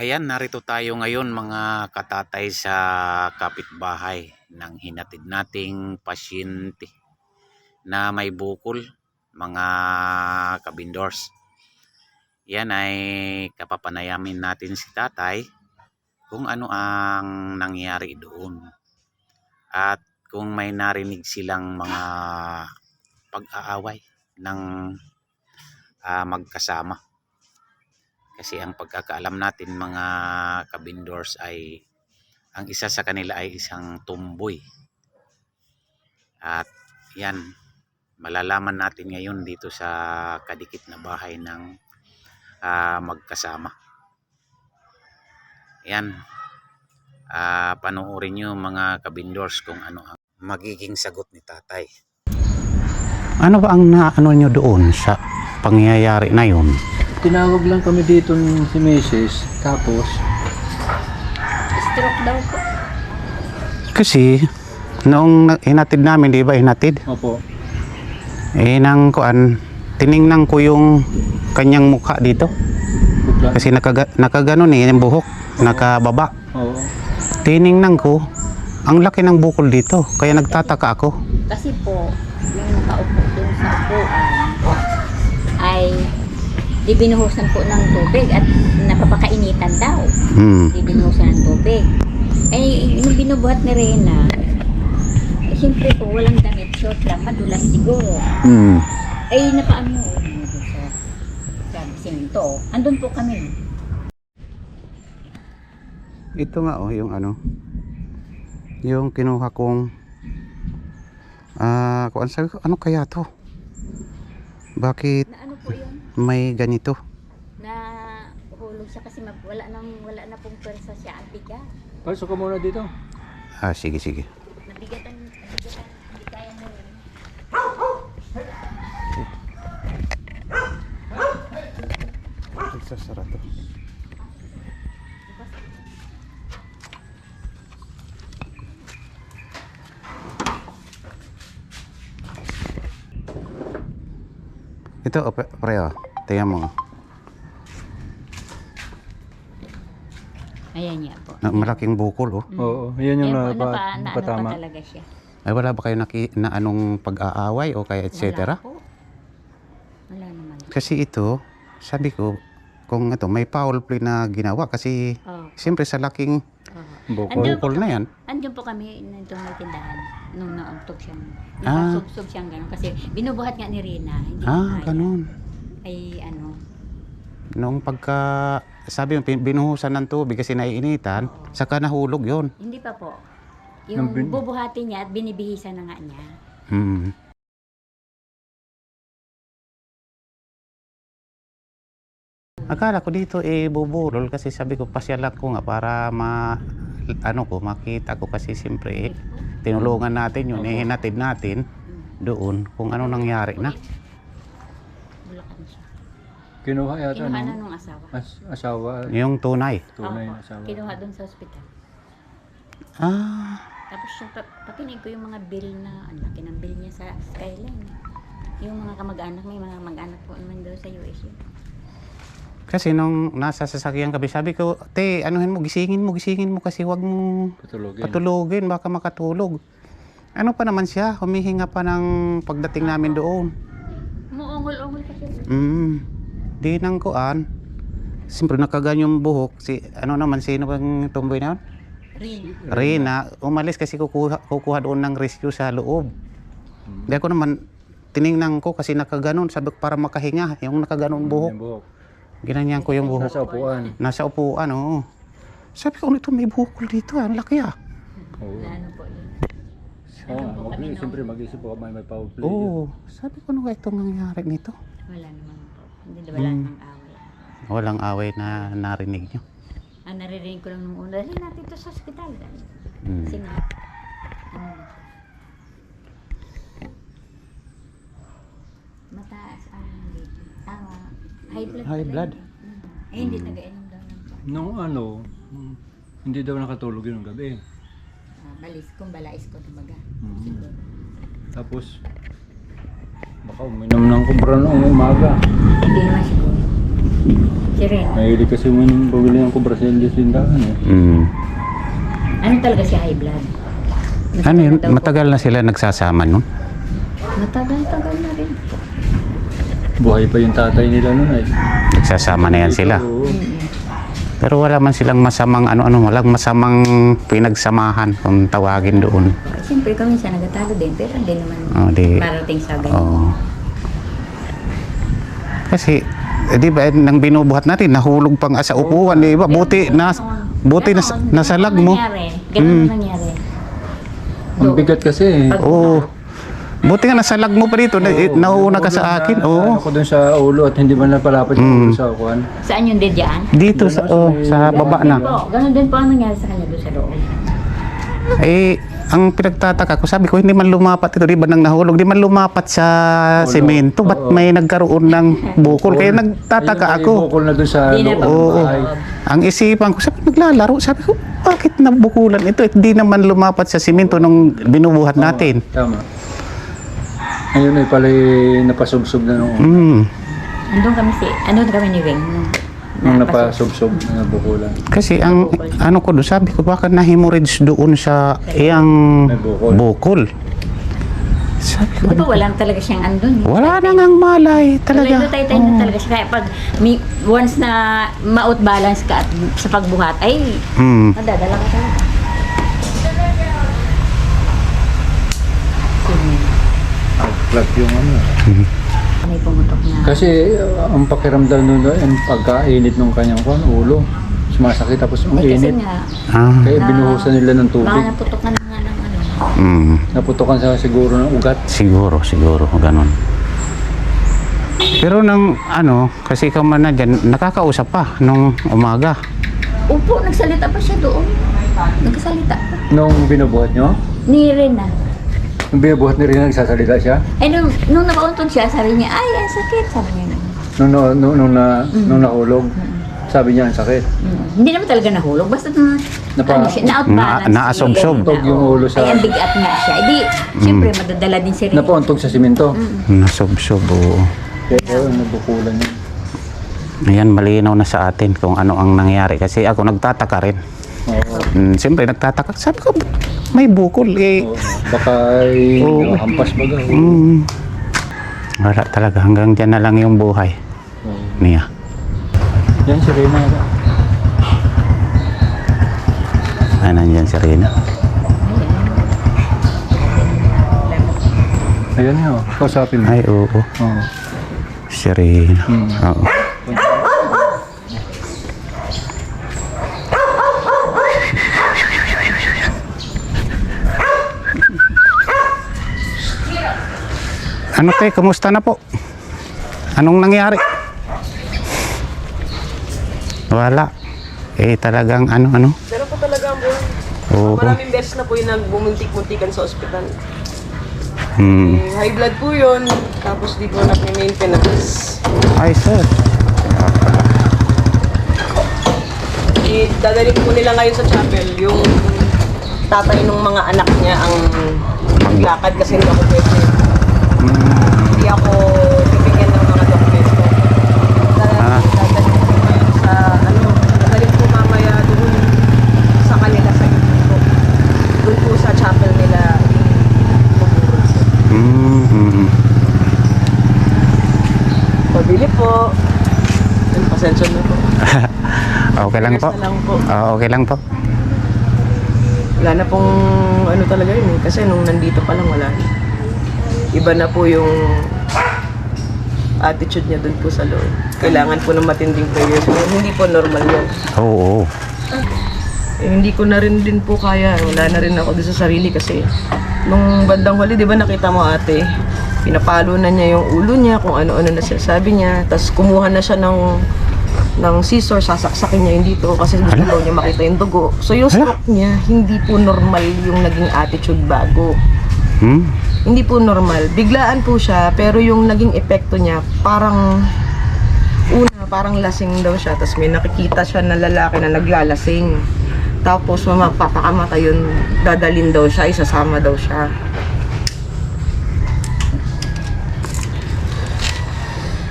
Ayan, narito tayo ngayon mga katatay sa kapitbahay ng hinatid nating pasyente na may bukol, mga kabindors. Yan ay kapapanayamin natin si tatay kung ano ang nangyari doon. At kung may narinig silang mga pag-aaway ng magkasama. Kasi ang pagkakaalam natin mga kabindors ay ang isa sa kanila ay isang tumboy. At yan, malalaman natin ngayon dito sa kadikit na bahay ng magkasama. Yan, panoorin nyo mga kabindors kung ano ang magiging sagot ni tatay. Ano ba ang naano nyo doon sa pangyayari na yun? Tinawag lang kami dito ng si Mrs. Tapos Stroke daw po. Kasi noong hinatid namin, di ba hinatid? opo. Nang kuan, tiningnan ko yung kanyang mukha dito. Bigla. Kasi nakaganon yung buhok, nakababa. Oo. Tiningnan ko, ang laki ng bukol dito. Kaya nagtataka ako. Kasi po, yung nakaupo dun sa upuan ay di binuhusan po ng tubig at napapakainitan daw. Di binuhusan ng tubig. Eh, nung binubuhat ni Reyna, siyempre po, walang damit, short lang, madulas siguro. Eh, napaano doon sa simento. Andun po kami. Ito nga yung ano, yung kinuha kong kuan, sabi ko, ano kaya to? Bakit Na ano po yun? may ganito? Na hulog siya kasi wala na pong pwersa siya. Ang bigat. Pasok ka muna dito. Sige. Nabigatan, hindi kaya mo rin. Nagsasara to. Ito, preo. Tingnan mo. Ayan niya po. Malaking bukol, oh. Oo, yan yung Ayan po, naano napatama. pa talaga siya. Ay, wala ba kayo na anong pag-aaway o kaya etc.? Wala po. Wala naman. Kasi ito, sabi ko, kung ito, may foul play na ginawa kasi Oh. siyempre sa laking Bukol. bukol na yan. Andiyan po kami nandun may tindahan nung naantog siyang Ah. nakasubsob siyang gano'n kasi binubuhat nga ni Rina. Hindi niya kaya. Ganun. Ay ano. Noong pagka, sabi mo, binuhusan ng tubig kasi naiinitan, Oo. saka nahulog yon. Hindi pa po. Yung Nang bubuhati niya at binibihisan na nga niya. Akala ko dito bubulol kasi sabi ko pasyalan ko nga para makita ko kasi siyempre tinulungan natin yun, hinatid natin doon kung ano nangyari na. Bulacan siya. Kinuha yata Kinuha na ng nung asawa. asawa. Yung tunay. Tunay Opo, na asawa. kinuha doon sa ospital. Tapos yung pakinig ko yung mga bill na, ang laki ng bill niya sa Skyline. Yung mga kamag-anak, may mga mag-anak po naman daw sa US yun. Kasi nung nasa sasakyan kami, sabi ko, te, anuhin mo, gisingin mo kasi wag mo patulogin, baka makatulog. Ano pa naman siya, humihinga pa ng pagdating namin doon. Umuungol-ungol pa siya. Di nang kuan. Siyempre nakaganyong buhok, sino bang tumboy na yun? Rina, umalis kasi kukuha doon ng rescue sa loob. Di ako naman, tiningnan ko kasi nakaganon, sabi ko para makahinga, yung nakaganon buhok. Yung buhok. Ginanyan ko yung buhok. Nasa upuan. Nasa upuan, oo. Sabi ko, ito may bukol dito, ang laki ah. Oo. Ano po yun? Siyempre mag-isip po may foul play. Oo, sabi ko, ano ba itong nangyari nito? Wala naman po. Hindi wala nang away. Walang away na narinig nyo. Ang naririnig ko lang nung una, dali natin ito sa ospital. Kasi nga, mataas ang high blood. High pala blood? yun. Eh, hindi nag-inom daw ng Nung hindi daw nakatulog yun ng gabi. balis kong balais ko kumbaga. Mhm. Siguro. Tapos, baka uminom ng kumbra noong umaga. Hindi naman siguro. Si Ren. Mahilig kasi mo nung pabili ng Cobra Celia sa tindahan eh. Ano talaga si high blood? Ano yun? Daw po. Matagal na sila nagsasama nun? Matagal na rin. Buhay pa yung tatay nila nun ay. Nagsasama na yan sila. Oo. Pero wala man silang masamang walang masamang pinagsamahan kung tawagin doon. Siyempre kami siya nagatalo din, pero hindi naman marating sa ganyan. Oo. Kasi, di ba, nang binubuhat natin, nahulog pang sa upuan, di ba? Buti nasalag mo. Ganun nangyari. Ang bigat kasi eh. Oo. Buti nga nasalag mo pa dito, nauuna ka sa akin. Oo. Ako dun sa ulo at hindi man napalapad yung ulo sa akuan. Saan yung dead yan? Dito sa baba na. Ganun din po ang nangyari sa kanya doon sa loob. Eh, ang pinagtataka ko, sabi ko, hindi man lumapat ito, di ba, nang nahulog, di man lumapat sa semento, ba't may nagkaroon ng bukol? Kaya nagtataka Ayun, ako. may bukol na dun sa Di na loob. pa- Oo. Ay, Ang isipan ko, sabi naglalaro, sabi ko, bakit nabukulan ito? Hindi naman lumapat sa semento nung binubuhat natin. tama. Ayun ay pala napasubsob na nung Andun kami ni Weng. nung napasubsob na bukulan. Kasi ang ko doon, sabi ko, baka na-hemorrhage doon sa iyang May bukol. bukol. Sabi ko, Di ba wala talaga siyang andun? wala na ngang malay Talaga. talaga. Tayo na talaga siya. Kaya pag once na ma-outbalance ka at sa pagbuhat, ay nadadala ka talaga. Flat yung ano. May pumutok na. Kasi ang pakiramdam nun ang pagkainit ng kanyang ulo. Sumasakit tapos ang Kasi init. nga, Kaya binuhusan nila ng tubig. baka naputokan na nga ng ano. Naputokan sa siguro ng ugat. Siguro, ganun. Pero nang kasi ikaw man na dyan, nakakausap pa nung umaga. Upo, nagsalita pa siya doon. Nagsalita pa. Nung binubuhat nyo, Ni Rena. nung binubuhat ni Rina, nagsasalita siya. Eh, nung nakauntog siya, sabi niya, ay, ang sakit. Sabi niya. Nung nahulog, sabi niya ang sakit. Hindi naman talaga nahulog. Basta na-outbalance. Naasubsob. Tog yung ulo Ay, sa... ang bigat nga siya. Di, siyempre, madadala din si Rena. Napauntog sa simento. Nasubsob, oo. Kaya nabukulan niya. Ayan, malinaw na sa atin kung ano ang nangyari. Kasi ako nagtataka rin. Oo. Siyempre, nagtataka. Sabi ko, may bukol eh. Oo. Baka ay hampas baga. Wala talaga. Hanggang dyan na lang yung buhay niya. Yan si Rina. Ay, nandyan si Rina. Ayan niya. Kausapin mo. Ay, oo. Oo. Si Rina. Oo. Ano te, kumusta na po? Anong nangyari? Wala. Eh talagang ano. Pero po talaga po, Oo. maraming beses na po yung nagbumuntik-muntikan sa ospital. Hmm. High blood po yun, tapos di po maintenance. Ay, sir. Dadalhin po nila ngayon sa chapel, yung tatay ng mga anak niya ang maglakad kasi hindi ako pwede. Hindi ako bibigyan ng mga dokumento. Dadalhin po ngayon sa, dadalhin po mamaya doon sa kanila sa Iputo. Doon po sa chapel nila. Pabili po. Pasensya na po. Okay lang po. Yes na lang po. Okay lang po. Wala na pong ano talaga yun eh. Kasi nung nandito pa lang wala. Iba na po yung attitude niya dun po sa loob. Kailangan po ng matinding prayers. Hindi po normal yun. Oo. Eh, hindi ko na rin din po kaya. Wala na rin ako doon sa sarili kasi nung bandang huli, di ba nakita mo ate, pinapalo na niya yung ulo niya, kung ano-ano na sinasabi niya. Tapos kumuha na siya ng scissor, sasaksakin niya yung dito kasi gusto daw niya makita yung dugo. So yung stroke niya, hindi po normal yung naging attitude bago. Hindi po normal. Biglaan po siya, pero yung naging epekto niya, parang parang lasing daw siya. Tapos may nakikita siya na lalaki na naglalasing. Tapos magpapakamatay yun, dadalin daw siya, isasama daw siya.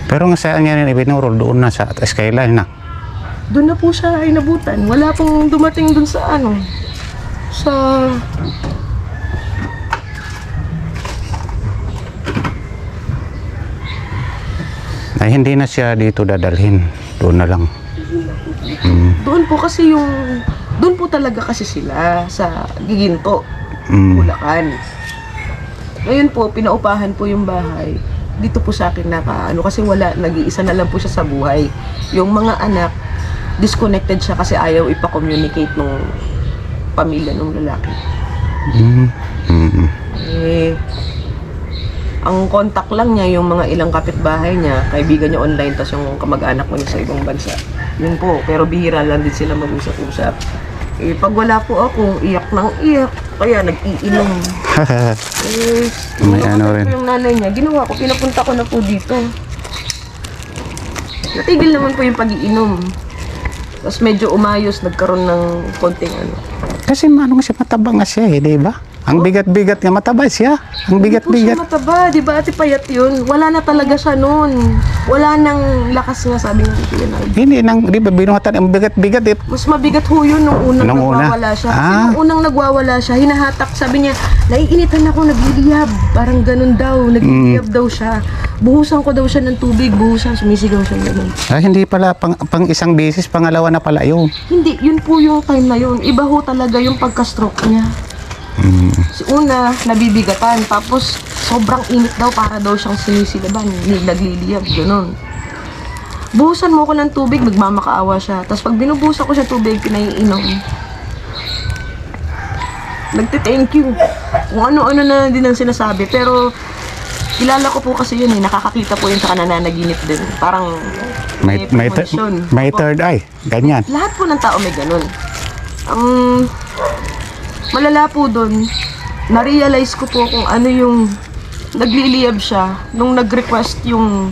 Pero nga saan niya rin ibinurol doon na sa skyline na. doon na po siya inabutan. Wala pong dumating doon sa ano, sa... Ay, hindi na siya dito dadalhin. Doon na lang. Doon po kasi yung... Doon po talaga kasi sila sa Giginto, Bulacan. Ngayon po, pinaupahan po yung bahay. Dito po sa akin naka, kasi wala, nag-iisa na lang po siya sa buhay. Yung mga anak, disconnected siya kasi ayaw ipa-communicate ng pamilya ng lalaki. Eh, ang contact lang niya, yung mga ilang kapitbahay niya, kaibigan niya online, tas yung kamag-anak mo niya sa ibang bansa. Yun po, pero bihira lang din sila mag-usap-usap. Eh, pag wala po ako, iyak ng iyak, kaya nag-iinom. May ano rin. Yung nanay niya, ginawa ko, pinapunta ko na po dito. Natigil naman po yung pag-iinom. Tapos medyo umayos, nagkaroon ng konting ano. Kasi ano nga siya, mataba nga siya eh, di ba? Ang bigat-bigat nga, mataba siya. Ang Hindi po siya bigat-bigat. mataba, di ba ate payat yun? Wala na talaga siya noon. Wala nang lakas nga, sabi ng Kuya Naldo. Hindi nang, di ba, binuhatan, ang bigat-bigat eh. Mas mabigat ho yun nung unang Nung una? nagwawala siya. Kasi Ah. nung unang nagwawala siya, hinahatak, sabi niya, naiinitan ako, nagliliyab. Parang ganun daw, nagliliyab daw siya. Buhusan ko daw siya ng tubig, buhusan, sumisigaw siya ganun. Ay, hindi pala, pang isang beses, pangalawa na pala yun. Hindi, yun po yung time na yun. Iba ho talaga yung pagka-stroke niya. Si una, nabibigatan. Tapos, sobrang init daw para daw siyang sinisilaban. Nagliliyab, ganun. Buhusan mo ko ng tubig, magmamakaawa siya. Tapos pag binubuhusan ko siya tubig, pinaiinom. Nagte-thank you. Kung ano-ano na din ang sinasabi. Pero, kilala ko po kasi yun eh. Nakakakita po yun sa nananaginip din. Parang, May premonition. Opo. third eye. Ganyan. Lahat po ng tao may ganun. Ang malala po doon, na-realize ko po kung ano yung nagliliyab siya nung nag-request yung...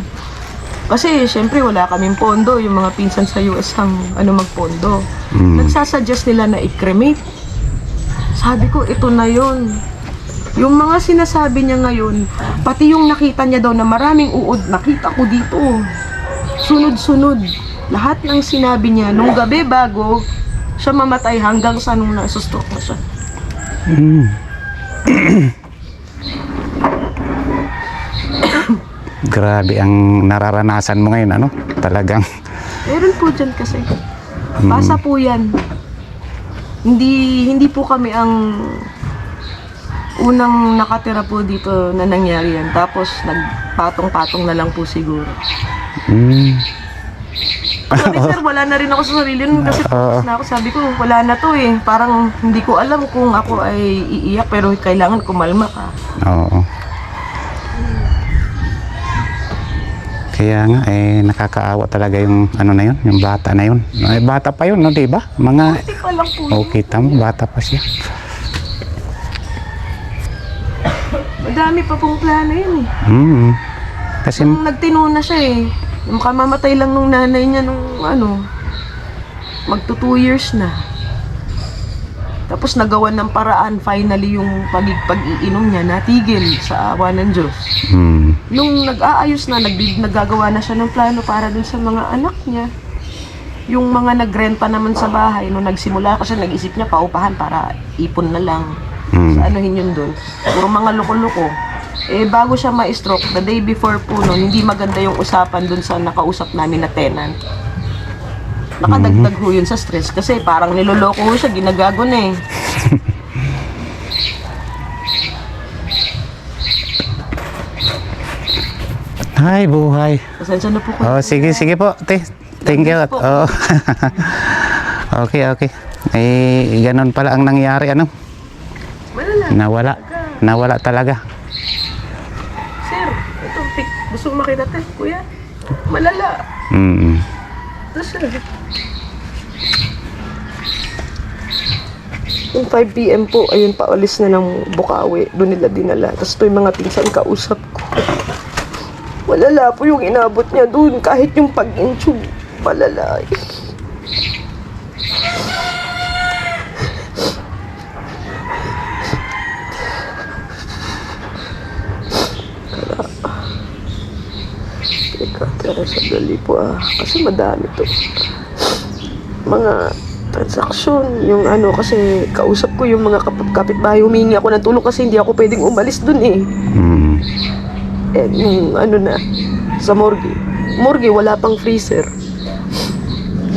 Kasi, syempre, wala kaming pondo. Yung mga pinsan sa US ang magpondo. Nagsasuggest nila na i-cremate. Sabi ko, ito na yun. Yung mga sinasabi niya ngayon, pati yung nakita niya daw na maraming uod, nakita ko dito. Sunod-sunod. Lahat ng sinabi niya, nung gabi bago siya mamatay hanggang sa nung nasustroke na siya. Grabe ang nararanasan mo ngayon, ano? Talagang, Meron po dyan kasi. Basa po yan. Hindi po kami ang unang nakatira po dito na nangyari yan. Tapos nagpatong-patong na lang po siguro. Sabi sir, wala na rin ako sa sarili nun kasi na ako, sabi ko, wala na to eh. Parang hindi ko alam kung ako ay iiyak pero kailangan kumalma ka. oo. Kaya nga, eh, nakakaawa talaga yung, ano na yun, yung bata na yun. Eh, bata pa yun, no, di ba? Mga, Hindi pa lang po. oh, kita mo, bata pa siya. Madami pa pong plano yun eh. Kasi, Nung nagtino na siya eh. Yung kamamatay lang nung nanay niya nung magto 2 years na. Tapos nagawa ng paraan finally yung pag-iinom niya natigil sa awa ng Diyos. Nung nag-aayos na, naggagawa na siya ng plano para dun sa mga anak niya. Yung mga nagrenta naman sa bahay, nung nagsimula kasi nag-isip niya paupahan para ipon na lang. Sa anuhin yun dun. Puro mga loko-loko. Eh, bago siya ma-stroke, the day before po nun, hindi maganda yung usapan dun sa nakausap namin na tenant. Nakadagdag ho yun sa stress kasi parang niloloko ho siya, ginagago na eh. ay, buhay. Pasensya na po ko. Oh, sige po, te. Thank you. po. Oh. okay. Eh, ganun pala ang nangyari, ano? Malala. Nawala talaga. Sir, ito, gusto mo makita tayo, kuya? Malala. Ito, sir. Yung 5 p.m. po, ayun, paalis na ng Bukawi. Doon nila dinala. Tapos ito yung mga pinsan kausap ko. Malala po yung inabot niya doon. Kahit yung pag-intube, malala. Teka, sandali po ah. Kasi madami to. mga transaksyon, yung ano, kasi kausap ko yung mga kapitbahay, humingi ako ng tulong kasi hindi ako pwedeng umalis dun eh. Mm. Eh, yung ano na, sa morgue, wala pang freezer.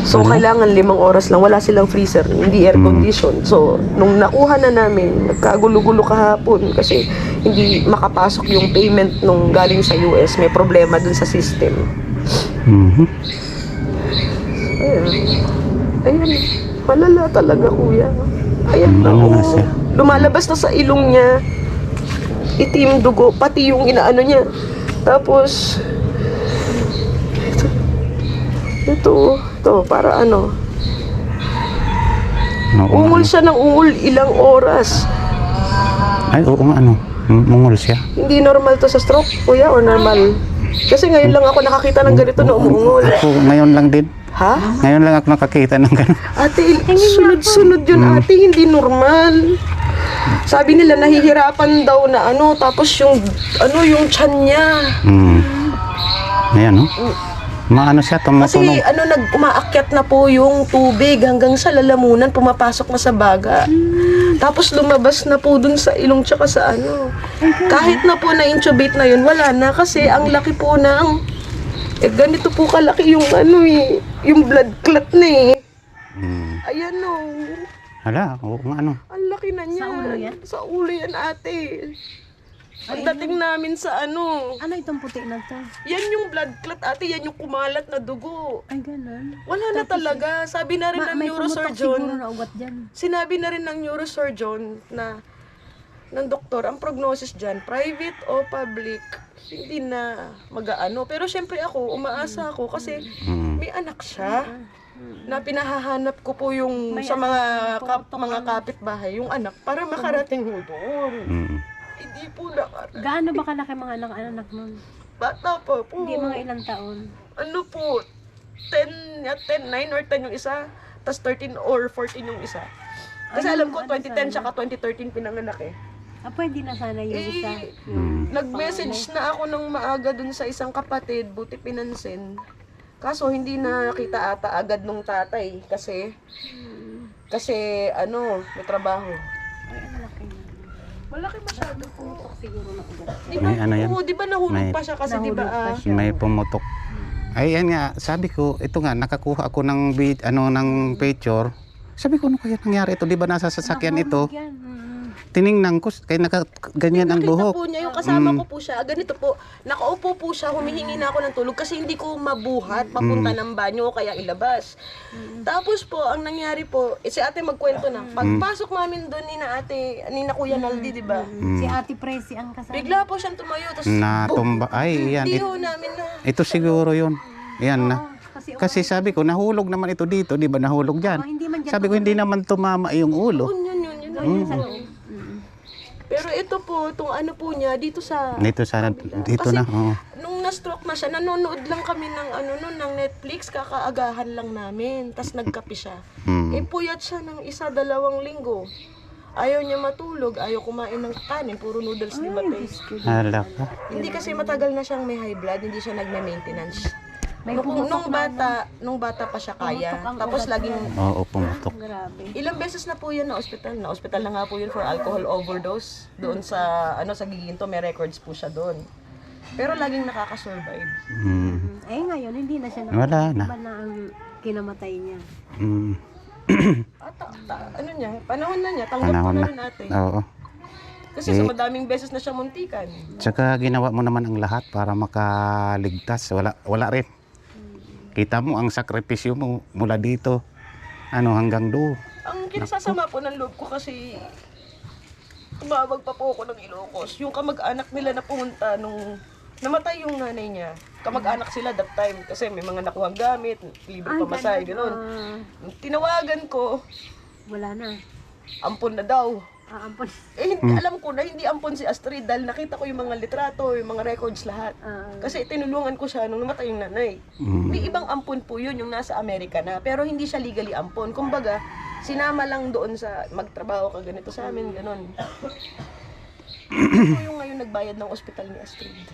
So, kailangan 5 oras lang, wala silang freezer, hindi air condition. So, nung nakuha na namin, nagkagulo-gulo kahapon kasi hindi makapasok yung payment nung galing sa US, may problema dun sa system. Mhm. Ayan, malala talaga kuya. Ayan na, Ano na oh. siya? Lumalabas na sa ilong niya. Itim dugo, pati yung inaano niya. Tapos, ito, para ano. Oo, Ungol siya ng ungol ilang oras. Ay, oo nga, ano. Mungol siya. Hindi normal to sa stroke, kuya, or normal? Kasi ngayon lang ako nakakita ng ganito na umuungol. Ako, ngayon lang din. Ha? Ngayon lang ako nakakita ng gano'n. Ate, sunod-sunod yun ate, hindi normal. Sabi nila nahihirapan daw na ano, tapos yung tiyan niya. Ayan, no? Maano siya, Kasi tumutunog. umaakyat na po yung tubig hanggang sa lalamunan, pumapasok na sa baga. Tapos lumabas na po dun sa ilong tsaka sa ano. Kahit na po na-intubate na yun, wala na kasi ang laki po ng ganito po kalaki yung ano eh, yung blood clot na eh. Ayan o. Hala, oo nga, ano. Ang laki na niya. Sa ulo yan? Sa ulo yan, ate. Pagdating namin sa ano. Ano itong puti na to? Yan yung blood clot, ate. Yan yung kumalat na dugo. Ay, ganun. Wala na talaga. Sabi na rin ng May tumutok siguro neurosurgeon. na ugat dyan. Sinabi na rin ng neurosurgeon na ng doktor, ang prognosis dyan, private o public, hindi na mag-aano. Pero syempre ako, umaasa ako kasi may anak siya. Na pinahahanap ko po yung sa mga kapitbahay, yung anak, para makarating ho doon. Hindi po nakarating. Gaano ba kalaki mga anak-anak nun? Bata pa po. Hindi mga ilang taon. Ano po, 9 or 10 yung isa, tas 13 or 14 yung isa. Kasi Ay, alam ko, ano 2010 sana? tsaka 2013 pinanganak eh. Pwede na sana yung isa. Nag-message na ako ng maaga dun sa isang kapatid, buti pinansin. Kaso hindi na nakita ata agad nung tatay kasi ano, may trabaho. Malaki masyado po. Siguro na ugat. May ano yan? Oo, di ba nahulog May- pa siya kasi di ba Nahulog pa May pumutok. Ay, yan nga, sabi ko, ito nga, nakakuha ako ng ng picture. Sabi ko, ano kaya nangyari ito? Di ba nasa sasakyan ito? Yan. Tiningnan ko, kaya ganyan ang nakita buhok. po niya, yung kasama ko po siya, ganito po, nakaupo po siya, humihingi na ako ng tulog kasi hindi ko mabuhat, papunta ng banyo o kaya ilabas. Tapos po, ang nangyari po, si ate magkwento na, pagpasok namin doon ni na Kuya Naldi, di ba? Si Ate Presi ang kasama. Bigla po siyang tumayo, tapos Natumba. Ay, yan. hindi ho namin na. Ito siguro yun. Yan na. Kasi Kasi sabi ko, nahulog naman ito dito, di ba nahulog dyan? hindi man dyan Sabi ko, hindi naman tumama yung ulo. Yun sa loob. Pero ito po, itong ano po niya, dito sa... Dito Kasi na. Oo. nung na-stroke na siya, nanonood lang kami ng ng Netflix, kakaagahan lang namin. Tapos nagkape siya. Puyat siya ng 1-2 linggo. Ayaw niya matulog, ayaw kumain ng kanin, puro noodles ni Matay. Hala ka. Hindi kasi matagal na siyang may high blood, hindi siya nagme-maintenance. Nung bata pa siya kaya. Tapos laging Oo, pumutok. grabe. ilang beses na po yan na ospital. Na-ospital na nga po yun for alcohol overdose. Doon sa sa Giginto, may records po siya doon. Pero laging nakakasurvive. Ngayon, hindi na siya Wala na. Iba na ang kinamatay niya. Ano niya, panahon na niya, tanggap ko Panahon na na. rin ate. Oo. Kasi sa madaming beses na siya muntikan. Tsaka ginawa mo naman ang lahat para makaligtas. Wala rin. Kita mo ang sakripisyo mo mula dito hanggang doon. Ang kinasasama po ng loob ko kasi tumawag pa po ako ng Ilocos. Yung kamag-anak nila na pumunta nung namatay yung nanay niya. Kamag-anak sila that time kasi may mga nakuhang gamit, libre pamasahe, gano'n. Tinawagan ko, Wala na. ampon na daw. Ampon. Alam ko na hindi ampon si Astrid dahil nakita ko yung mga litrato, yung mga records lahat. Kasi tinulungan ko siya nung namatay yung nanay. May ibang ampon po yun, yung nasa Amerika na, pero hindi siya legally ampon. Kumbaga, sinama lang doon sa magtrabaho ka ganito sa amin, gano'n. Ako yung ngayon nagbayad ng ospital ni Astrid.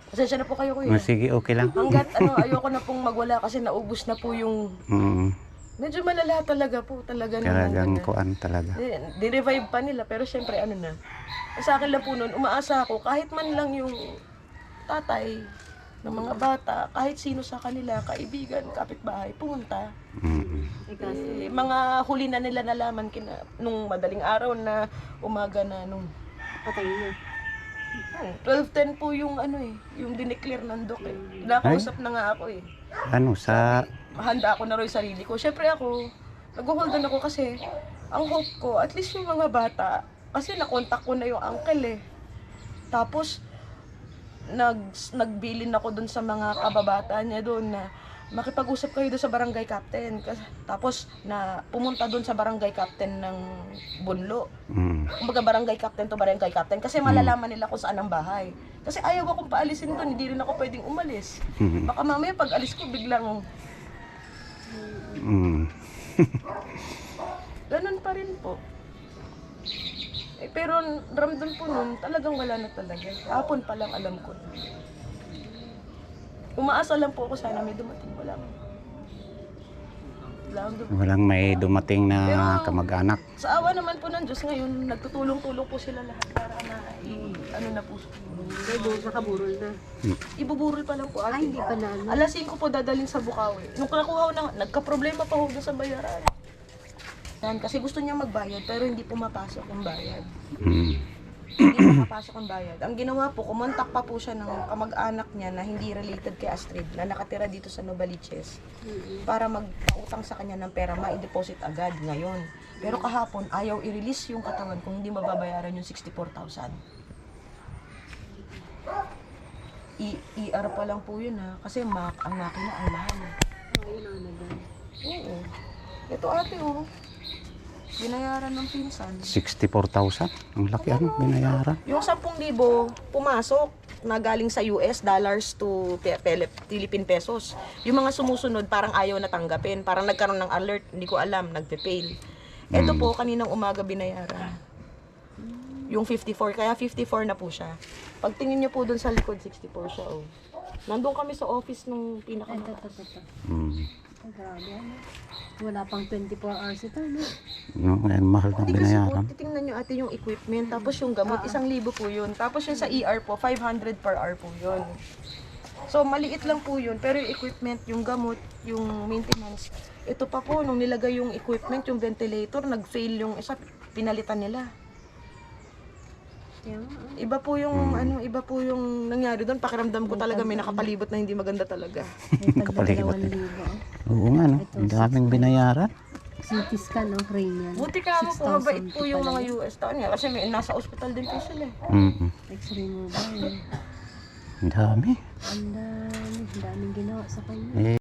Pasensya na po kayo, kuya. Sige, okay lang. Hanggat ayoko na pong magwala kasi naubos na po yung... Mm, Medyo malala talaga po. Talaga talagang naman. kuan talaga. Di-revive pa nila, pero syempre na. Sa akin lang po noon, umaasa ako, kahit man lang yung tatay ng mga bata, kahit sino sa kanila, kaibigan, kapitbahay, pumunta. Mm. Mga huli na nila nalaman nung madaling araw na umaga na nung Patay niya. 12:10 po yung yung dineclare ng doc eh. Nakausap na nga ako eh. Ano, sa... Handa ako na rin yung sarili ko. Syempre ako, nag-hold on ako kasi ang hope ko, at least yung mga bata, kasi nakontak ko na yung uncle eh. Tapos, nagbilin ako dun sa mga kababata niya doon na makipag-usap kayo doon sa barangay captain. Tapos, pumunta doon sa barangay captain ng Bunlo. Mm. Kumbaga barangay captain to barangay captain kasi malalaman nila kung saan ang bahay. Kasi ayaw akong paalisin doon, hindi rin ako pwedeng umalis. Mm. Baka mamaya pag alis ko biglang Mm. ganun pa rin po. Pero ramdam po nun, talagang wala na talaga. Hapon pa lang alam ko. Umaasa lang po ako sana may dumating. Walang may dumating na kamag-anak. Sa awa naman po ng Diyos ngayon, nagtutulong-tulong po sila lahat para na na po. Nakaburol na. Ibuburol pa lang po ate. Ay, hindi pa na ano. Alas 5 po dadalhin sa Bukawi. Nung nakuha ko na, nagka-problema pa ho doon sa bayaran. Yan, kasi gusto niya magbayad pero hindi pumapasok ang bayad. Mm. Hindi pumapasok ang bayad. Ang ginawa po, kumontak pa po siya ng kamag-anak niya na hindi related kay Astrid na nakatira dito sa Novaliches para magpautang sa kanya ng pera, ma-deposit agad ngayon. Pero kahapon, ayaw i-release yung katawan kung hindi mababayaran yung 64,000. ER pa lang po yun ha, kasi ang makina ang mahal. Ayun ang ano doon. Oo. Ito ate oh, binayaran ng pinsan. 64,000? Ang laki ano, binayaran. Yung 10,000 pumasok na galing sa US dollars to Philippine pesos. Yung mga sumusunod parang ayaw na tanggapin. Parang nagkaroon ng alert, hindi ko alam, nagpe-fail. Ito po, kaninang umaga binayaran. Yung 54, kaya 54 na po siya. Pagtingin niyo po dun sa likod, 64 siya oh. Nandun kami sa office nung Ay, pinakamataas. ito. Mm. Ay, grabe ano. Wala pang 24 hours ito, no? No, ang mahal na Hindi kasi po, binayaran. titingnan nyo ate yung equipment, tapos yung gamot, 1,000 po yun. Tapos yung sa ER po, 500 per hour po yun. So, maliit lang po yun, pero yung equipment, yung gamot, yung maintenance, ito pa po, nung nilagay yung equipment, yung ventilator, nag-fail yung isa, pinalitan nila. Kaya, Iba po yung, iba po yung nangyari doon. Pakiramdam ko talaga may nakapalibot na hindi maganda talaga. Kapalibot. 2,000. Oo nga no, ang daming binayaran. CT scan, no? Cranial. Buti ka mo po, 6,000 mabait po yung pala mga yun. US taon niya. Kasi may nasa ospital din po sila. Mm. X-ray mo ba? Ang dami. Ang daming ginawa sa kanya. Eh,